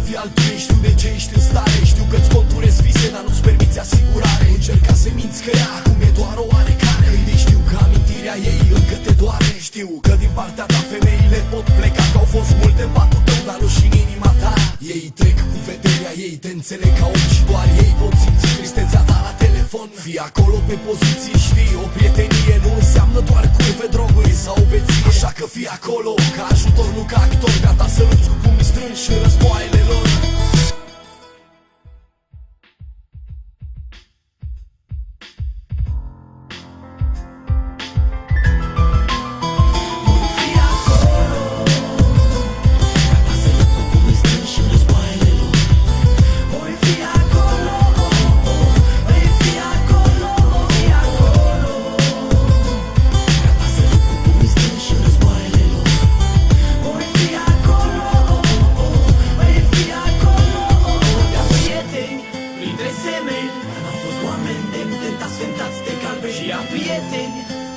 fii al tău, știu de ce ești în stare. Știu că-ți conturezi vise, dar nu-ți permiți asigurare. Încerca să minți că ea acum e doar o oarecare. Ei știu că amintirea ei încă te doare. Știu că din partea ta femeile pot pleca, că au fost multe în patul tău, dar nu și în inima ta. Ei trec cu vederea, ei te înțeleg ca om și doar ei pot simți tristețea ta la telefon. Fii acolo pe poziții, știi, o prietenie nu înseamnă doar curve, droguri sau beție. Așa că fii acolo, ca ajutor, nu ca actor, gata să lupți cu pumnii strânși în războaiele lor.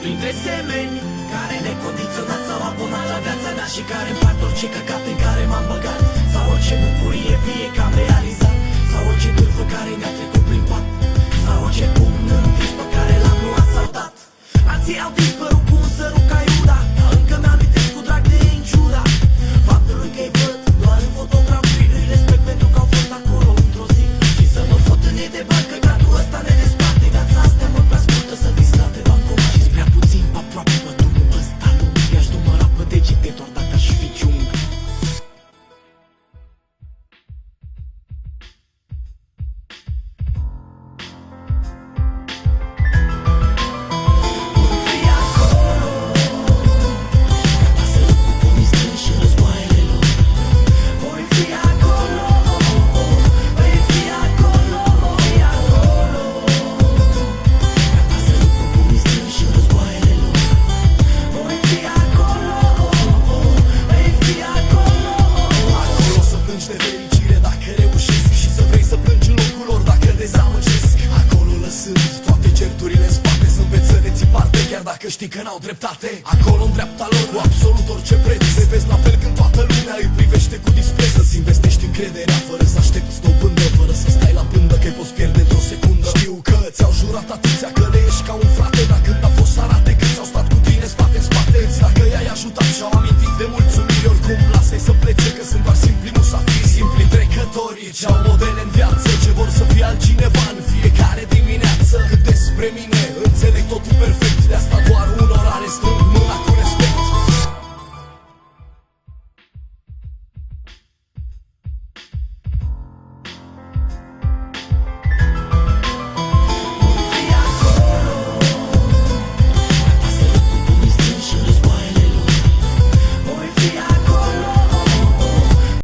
Printre semeni care necondiționat s-au abonat la viața mea și care împart orice căcat în care m-am băgat, sau orice bucurie vie că am realizat, sau orice vârfă care mi-a trecut prin pat, sau orice pumn întins pe care l-am luat sau dat. Alții au dispărut cu un sărut ca Iuda, dar încă mi-amintesc cu drag de ei în ciuda faptului că-i văd doar în fotografii. Îi respect pentru că au fost acolo într-o zi și să mă fot în ei de bani, că gratul ăsta ne desparte. Viața asta mă prea scurtă să distrate bancomat și-s prea puțin pe aproape pe drumul ăsta lung. I-aș număra pe degete doar dacă aș fi ciung. Dacă știi că n-au dreptate, acolo în dreapta lor, cu absolut orice preț. Te vezi la fel când toată lumea îi privește cu dispreț. Să-ți investești încrederea fără să aștepți dobândă, fără să stai la pândă că-i poți pierde într-o secundă. Știu că ți-au jurat atâția că le ești ca un frate, dar când a fost să arate că ți-au stat cu tine spate în spate, dacă i-ai ajutat și-au amintit de mulțumiri. Oricum lasă-i să plece, că sunt doar simpli musafiri, simpli trecători ce-au modele în viață, ce vor să fie altcineva în fiecare dimineață. Cât despre mine, înțeleg totul perfect, de asta